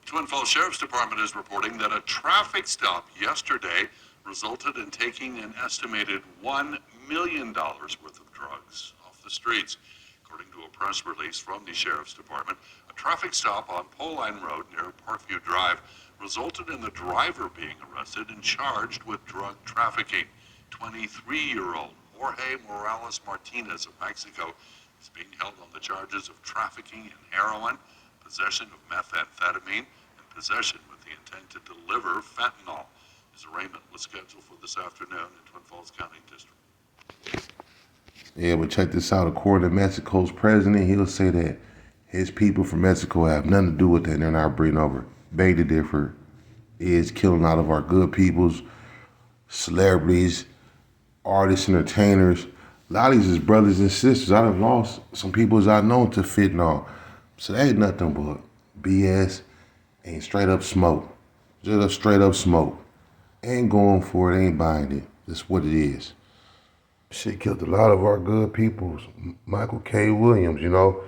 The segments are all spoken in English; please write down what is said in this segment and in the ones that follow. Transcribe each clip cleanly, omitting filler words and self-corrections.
Twin Falls Sheriff's Department is reporting that a traffic stop yesterday resulted in taking an estimated $1 million worth of drugs off the streets. According to a press release from the Sheriff's Department, a traffic stop on Poline Road near Parkview Drive resulted in the driver being arrested and charged with drug trafficking. 23-year-old Jorge Morales Martinez of Mexico is being held on the charges of trafficking in heroin, possession of methamphetamine, and possession with the intent to deliver fentanyl. His arraignment was scheduled for this afternoon in Twin Falls County District. Yeah, but check this out. According to Mexico's president, he'll say that his people from Mexico have nothing to do with that. They're not bringing over. Beg to differ. Is killing out of our good peoples, celebrities, artists, entertainers. A lot of these is brothers and sisters. I done lost some people I know to fentanyl. So that ain't nothing but BS and straight up smoke. Just a straight up smoke. Ain't going for it, ain't buying it. That's what it is. Shit killed a lot of our good peoples. Michael K. Williams, you know.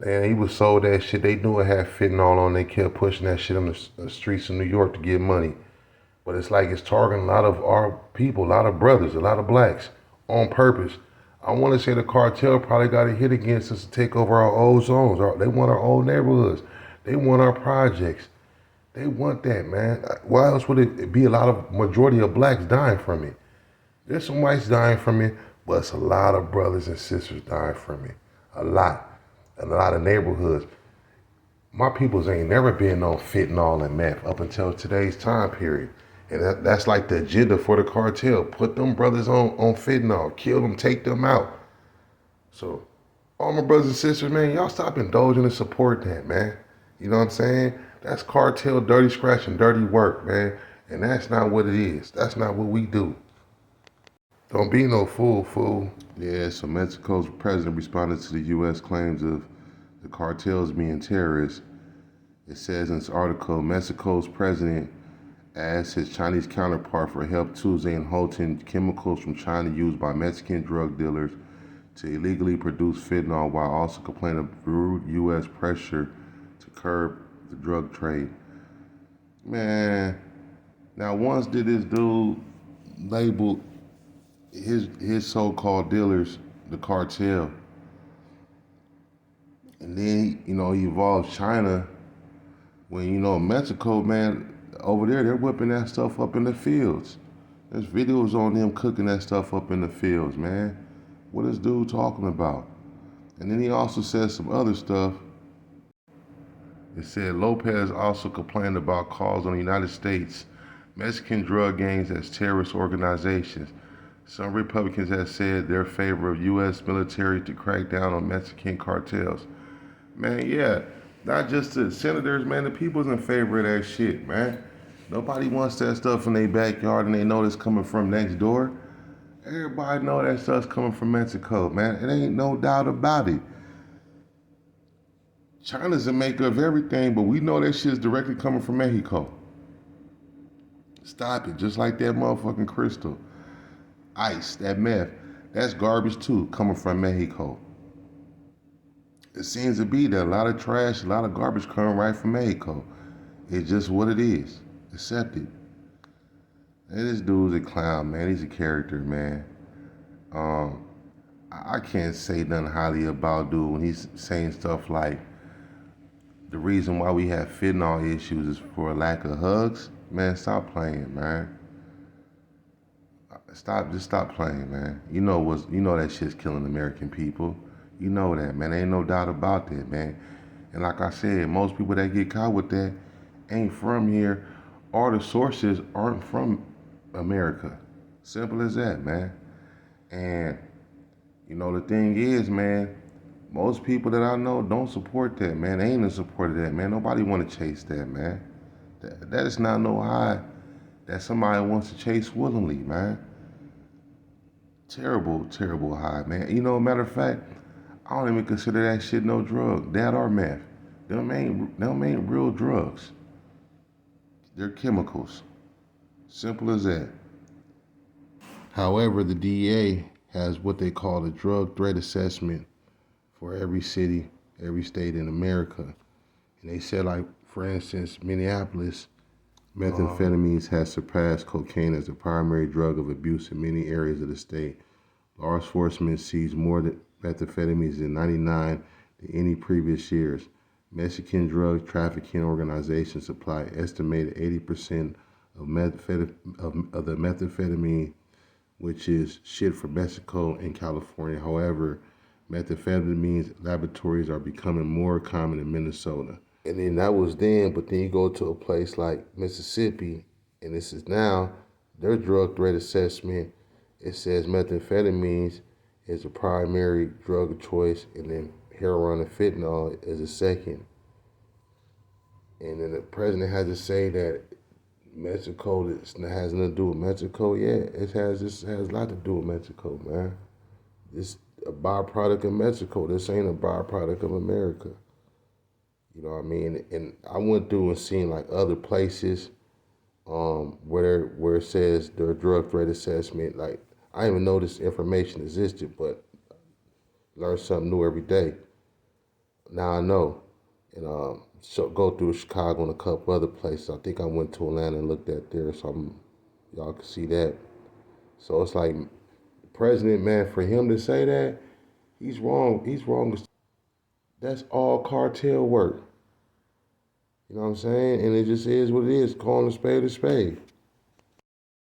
And he was sold that shit. They knew it had fentanyl on. They kept pushing that shit on the streets of New York to get money. But it's like it's targeting a lot of our people, a lot of brothers, a lot of blacks on purpose. I want to say the cartel probably got a hit against us to take over our old zones. They want our old neighborhoods. They want our projects. They want that, man. Why else would it be a lot of majority of blacks dying from it? There's some whites dying from it, but it's a lot of brothers and sisters dying from it. A lot. In a lot of neighborhoods. My peoples ain't never been on fentanyl and meth up until today's time period. And that's like the agenda for the cartel. Put them brothers on fentanyl. Kill them, take them out. So, all my brothers and sisters, man, y'all stop indulging and support that, man. You know what I'm saying? That's cartel dirty scratch and dirty work, man. And that's not what it is. That's not what we do. Don't be no fool. Yeah, so Mexico's president responded to the U.S. claims of the cartels being terrorists. It says in this article, Mexico's president asked his Chinese counterpart for help Tuesday in halting chemicals from China used by Mexican drug dealers to illegally produce fentanyl, while also complaining of rude U.S. pressure to curb the drug trade. Man, now once did this dude label his so-called dealers the cartel, and then he evolved China when Mexico, man, over there they're whipping that stuff up in the fields. There's videos on them cooking that stuff up in the fields, man. What is dude talking about? And then he also said some other stuff. It said Lopez also complained about calls on the United States Mexican drug gangs as terrorist organizations. Some Republicans have said they're in favor of U.S. military to crack down on Mexican cartels. Man, yeah, not just the senators, man, the people's in favor of that shit, man. Nobody wants that stuff in their backyard and they know it's coming from next door. Everybody know that stuff's coming from Mexico, man. It ain't no doubt about it. China's the maker of everything, but we know that shit's directly coming from Mexico. Stop it, just like that motherfucking crystal. Ice, that meth, that's garbage too, coming from Mexico. It seems to be that a lot of trash, a lot of garbage coming right from Mexico. It's just what it is. Accept it. And this dude's a clown, man. He's a character, man. I can't say nothing highly about dude when he's saying stuff like the reason why we have fentanyl issues is for a lack of hugs. Man, stop playing, man. Just stop playing, man. You know that shit's killing American people. You know that, man. Ain't no doubt about that, man. And like I said, most people that get caught with that ain't from here, or the sources aren't from America. Simple as that, man. And the thing is, man, most people that I know don't support that, man. They ain't in support of that, man. Nobody want to chase that, man. That is not no high that somebody wants to chase willingly, man. Terrible, terrible high, man. Matter of fact, I don't even consider that shit no drug. That or meth. Them ain't real drugs. They're chemicals. Simple as that. However, the DEA has what they call a drug threat assessment for every city, every state in America. And they said, like, For instance, Minneapolis, methamphetamines has surpassed cocaine as the primary drug of abuse in many areas of the state. Law enforcement seized more methamphetamines in 99 than any previous years. Mexican drug trafficking organizations supply estimated 80% of, of the methamphetamine, which is shipped from Mexico and California. However, methamphetamine laboratories are becoming more common in Minnesota. And then that was then, but then you go to a place like Mississippi, and this is now, their drug threat assessment, it says methamphetamines is a primary drug of choice, and then heroin and fentanyl is a second. And then the president has to say that Mexico has nothing to do with Mexico. Yeah, this has a lot to do with Mexico, man. This a byproduct of Mexico. This ain't a byproduct of America. You know what I mean? And I went through and seen like other places where it says their drug threat assessment. Like I didn't even know this information existed, but learn something new every day. Now I know. And so go through Chicago and a couple other places. I think I went to Atlanta and looked at there, so y'all can see that. So it's like president, man, for him to say that, he's wrong. He's wrong. That's all cartel work. You know what I'm saying? And it just is what it is. Calling a spade a spade.